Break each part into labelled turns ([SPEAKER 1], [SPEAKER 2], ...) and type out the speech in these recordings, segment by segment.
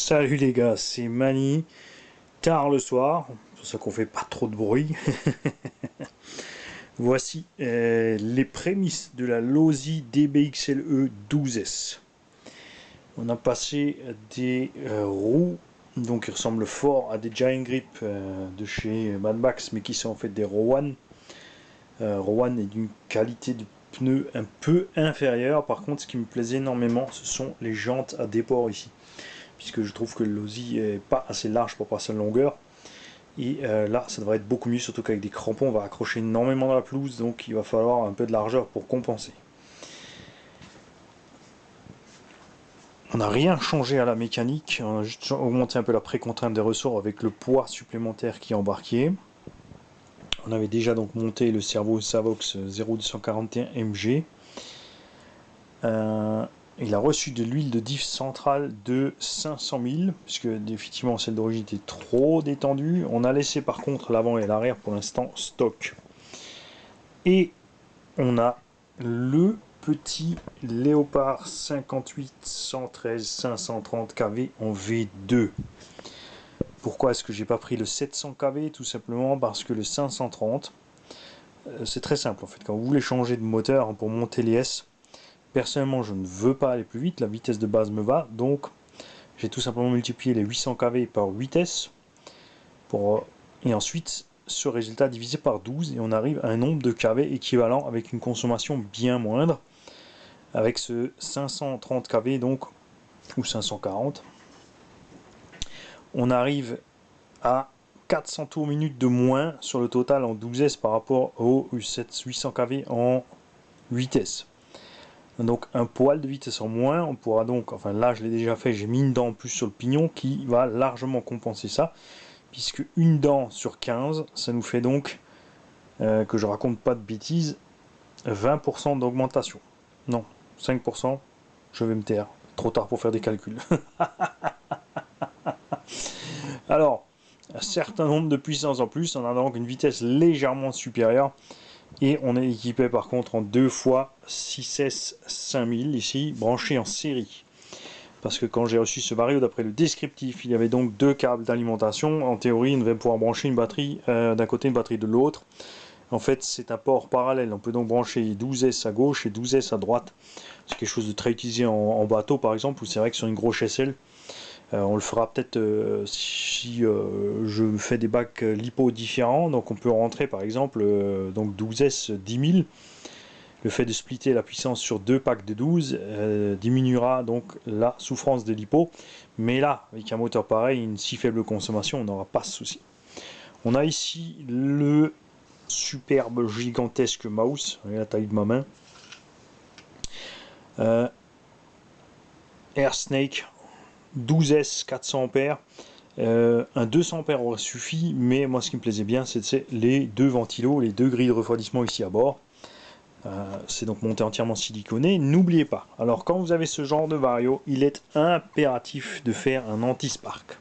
[SPEAKER 1] Salut les gars, c'est Mani, tard le soir, c'est pour ça qu'on fait pas trop de bruit. Voici les prémices de la Losi DBXLE 12S. On a passé des roues, donc qui ressemblent fort à des Giant Grip de chez Mad Max, mais qui sont en fait des Rowan. Rowan est d'une qualité de pneus un peu inférieure. Par contre, ce qui me plaisait énormément, ce sont les jantes à déport ici, puisque je trouve que le Losi est pas assez large pour passer la longueur. Et là, ça devrait être beaucoup mieux, surtout qu'avec des crampons, on va accrocher énormément dans la pelouse, donc il va falloir un peu de largeur pour compenser. On n'a rien changé à la mécanique, on a juste augmenté un peu la précontrainte des ressorts avec le poids supplémentaire qui est embarqué. On avait déjà donc monté le servo Savox 0241 MG. Il a reçu de l'huile de diff centrale de 500 000, puisque effectivement celle d'origine était trop détendue. On a laissé par contre l'avant et l'arrière pour l'instant stock. Et on a le petit Léopard 58 113 530 kV en V2. Pourquoi est-ce que j'ai pas pris le 700 kV? Tout simplement parce que le 530, c'est très simple en fait. Quand vous voulez changer de moteur pour monter les S, personnellement, je ne veux pas aller plus vite, la vitesse de base me va, donc j'ai tout simplement multiplié les 800 kV par 8S, et ensuite ce résultat divisé par 12, et on arrive à un nombre de kV équivalent avec une consommation bien moindre, avec ce 530 kV donc, ou 540, on arrive à 400 tours minute de moins sur le total en 12S par rapport aux 800 kV en 8S. Donc un poil de vitesse en moins, on pourra donc, enfin là je l'ai déjà fait, j'ai mis une dent en plus sur le pignon qui va largement compenser ça, puisque une dent sur 15, ça nous fait donc, que je raconte pas de bêtises, 20% d'augmentation. Non, 5%, je vais me taire, trop tard pour faire des calculs. Alors, un certain nombre de puissances en plus, on a donc une vitesse légèrement supérieure. Et on est équipé par contre en 2 fois 6S 5000 ici, branché en série. Parce que quand j'ai reçu ce vario, d'après le descriptif, il y avait donc 2 câbles d'alimentation. En théorie, on devait pouvoir brancher une batterie d'un côté, une batterie de l'autre. En fait, c'est un port parallèle. On peut donc brancher 12S à gauche et 12S à droite. C'est quelque chose de très utilisé en bateau par exemple, où c'est vrai que sur une grosse SL, on le fera peut-être si je fais des bacs lipo différents. Donc on peut rentrer par exemple donc 12S 10 000. Le fait de splitter la puissance sur 2 packs de 12 diminuera donc la souffrance des lipos. Mais là, avec un moteur pareil, une si faible consommation, on n'aura pas ce souci. On a ici le superbe gigantesque mouse, la taille de ma main. Air Snake 12S 400 A. Un 200 A aurait suffi, mais moi ce qui me plaisait bien, c'est les 2 ventilos, les 2 grilles de refroidissement ici à bord. C'est donc monté entièrement siliconé. N'oubliez pas, alors quand vous avez ce genre de vario, il est impératif de faire un anti-spark.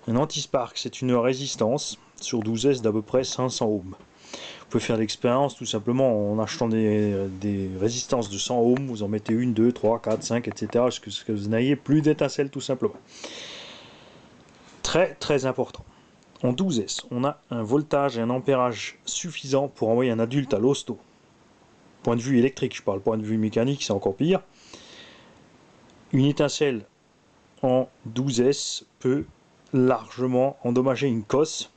[SPEAKER 1] Un anti-spark, c'est une résistance sur 12S d'à peu près 500 ohms. Vous pouvez faire l'expérience tout simplement en achetant des résistances de 100 ohms, vous en mettez 1, 2, 3, 4, 5, etc. jusqu'à ce que vous n'ayez plus d'étincelles tout simplement. Très très important. En 12S, on a un voltage et un ampérage suffisant pour envoyer un adulte à l'hosto. Point de vue électrique, je parle, point de vue mécanique, c'est encore pire. Une étincelle en 12S peut largement endommager une cosse.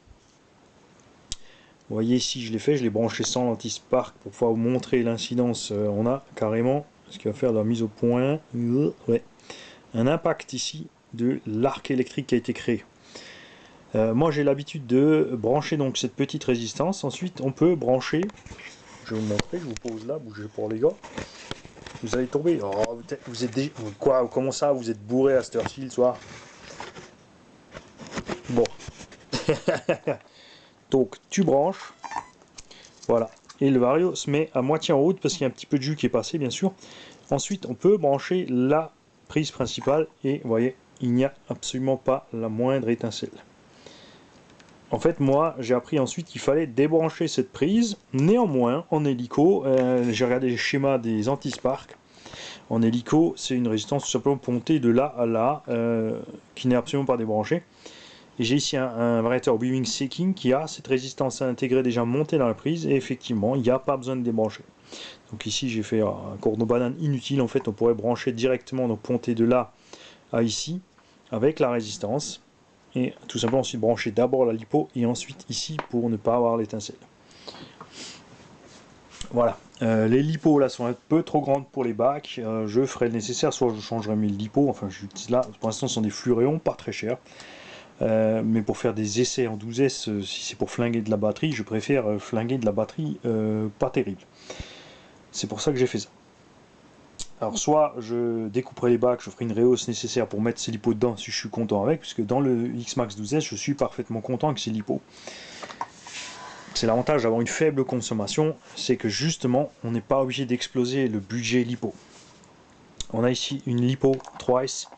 [SPEAKER 1] Vous voyez ici, je l'ai fait, je l'ai branché sans l'anti-spark pour pouvoir vous montrer l'incidence. On a carrément, ce qui va faire de la mise au point, ouais, un impact ici de l'arc électrique qui a été créé. Moi j'ai l'habitude de brancher donc cette petite résistance. Ensuite on peut brancher, je vais vous montrer, je vous pose là, bougez pour les gars. Vous allez tomber. Oh, vous êtes déjà... Quoi? Comment ça? Vous êtes bourré à cette heure-ci le soir? Bon. Donc tu branches. Voilà. Et le vario se met à moitié en route parce qu'il y a un petit peu de jus qui est passé bien sûr. Ensuite on peut brancher la prise principale et vous voyez, il n'y a absolument pas la moindre étincelle. En fait, moi, j'ai appris ensuite qu'il fallait débrancher cette prise. Néanmoins, en hélico, j'ai regardé les schémas des anti-spark. En hélico, c'est une résistance tout simplement pontée de là à là, qui n'est absolument pas débranchée. Et j'ai ici un variateur Weaving Seeking qui a cette résistance intégrée déjà montée dans la prise, et effectivement, il n'y a pas besoin de débrancher. Donc ici, j'ai fait un cordon banane inutile. En fait, on pourrait brancher directement, donc ponter de là à ici, avec la résistance, et tout simplement ensuite brancher d'abord la lipo, et ensuite ici, pour ne pas avoir l'étincelle. Voilà, les lipos là sont un peu trop grandes pour les bacs, je ferai le nécessaire, soit je changerai mes lipos, enfin j'utilise là, pour l'instant ce sont des fluoréons, pas très chers, mais pour faire des essais en 12S, si c'est pour flinguer de la batterie, je préfère flinguer de la batterie pas terrible. C'est pour ça que j'ai fait ça. Alors soit je découperai les bacs, je ferai une réhausse nécessaire pour mettre ces lipos dedans si je suis content avec, puisque dans le X-Max 12S je suis parfaitement content avec ces lipos. C'est l'avantage d'avoir une faible consommation, c'est que justement, on n'est pas obligé d'exploser le budget lipo. On a ici une lipo 3S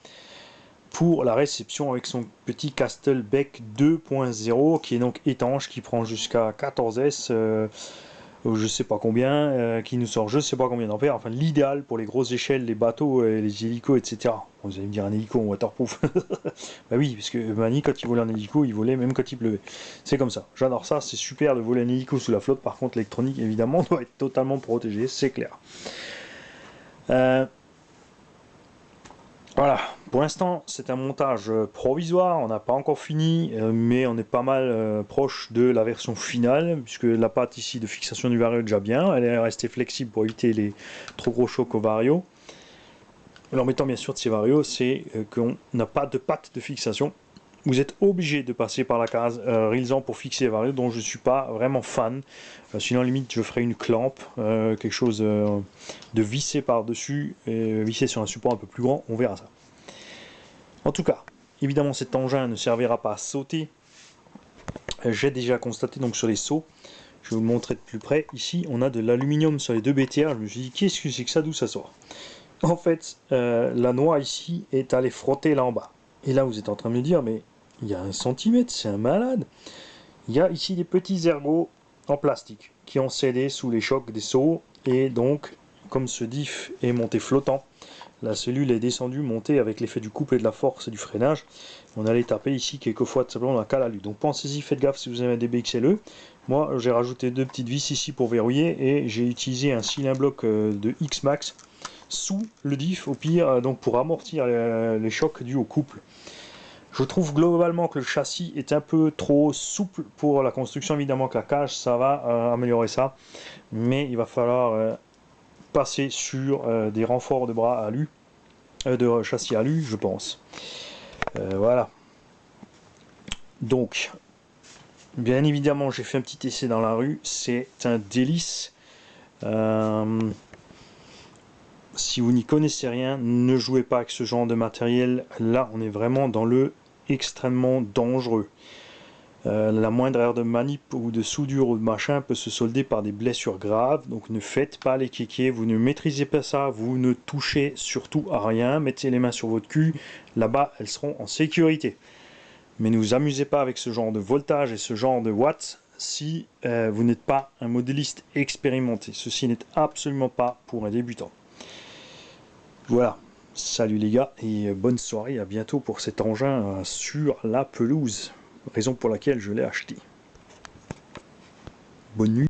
[SPEAKER 1] pour la réception avec son petit Castlebeck 2.0 qui est donc étanche, qui prend jusqu'à 14S, je sais pas combien, qui nous sort je sais pas combien d'ampères, enfin l'idéal pour les grosses échelles, les bateaux, les hélicos, etc. Vous allez me dire un hélico en waterproof. Bah oui, parce que Mani, quand il volait en hélico, il volait même quand il pleuvait. C'est comme ça. J'adore ça, c'est super de voler un hélico sous la flotte. Par contre, l'électronique, évidemment, doit être totalement protégée, c'est clair. Voilà, pour l'instant, c'est un montage provisoire. On n'a pas encore fini, mais on est pas mal proche de la version finale, puisque la patte ici de fixation du vario est déjà bien. Elle est restée flexible pour éviter les trop gros chocs au vario. L'embêtant bien sûr de ces varios, c'est qu'on n'a pas de patte de fixation. Vous êtes obligé de passer par la case Rilsan pour fixer les varios, dont je ne suis pas vraiment fan. Sinon, limite, je ferai une clampe, quelque chose de vissé par-dessus, et vissé sur un support un peu plus grand, on verra ça. En tout cas, évidemment, cet engin ne servira pas à sauter. J'ai déjà constaté donc sur les sauts, je vais vous le montrer de plus près. Ici, on a de l'aluminium sur les deux BTR. Je me suis dit, qu'est-ce que c'est que ça, d'où ça sort? En fait, la noix ici est allée frotter là en bas. Et là, vous êtes en train de me dire, mais il y a 1 centimètre, c'est un malade. Il y a ici des petits ergots en plastique qui ont cédé sous les chocs des sauts. Et donc, comme ce diff est monté flottant, la cellule est descendue, montée avec l'effet du couple et de la force et du freinage. On allait taper ici quelquefois tout simplement dans la cale à lui. Donc pensez-y, faites gaffe si vous avez un DBXLE. Moi, j'ai rajouté 2 petites vis ici pour verrouiller et j'ai utilisé un cylindre bloc de X-Max sous le diff au pire, donc pour amortir les chocs dus au couple. Je trouve globalement que le châssis est un peu trop souple pour la construction. Évidemment que la cage, ça va améliorer ça, mais il va falloir passer sur des renforts de bras alu, de châssis alu, je pense. Voilà. Donc, bien évidemment, j'ai fait un petit essai dans la rue. C'est un délice. Si vous n'y connaissez rien, ne jouez pas avec ce genre de matériel. Là, on est vraiment dans le extrêmement dangereux. La moindre erreur de manip ou de soudure ou de machin peut se solder par des blessures graves. Donc ne faites pas les kékés, vous ne maîtrisez pas ça, vous ne touchez surtout à rien. Mettez les mains sur votre cul, là-bas elles seront en sécurité. Mais ne vous amusez pas avec ce genre de voltage et ce genre de watts si vous n'êtes pas un modéliste expérimenté. Ceci n'est absolument pas pour un débutant. Voilà, salut les gars et bonne soirée, à bientôt pour cet engin sur la pelouse, raison pour laquelle je l'ai acheté. Bonne nuit.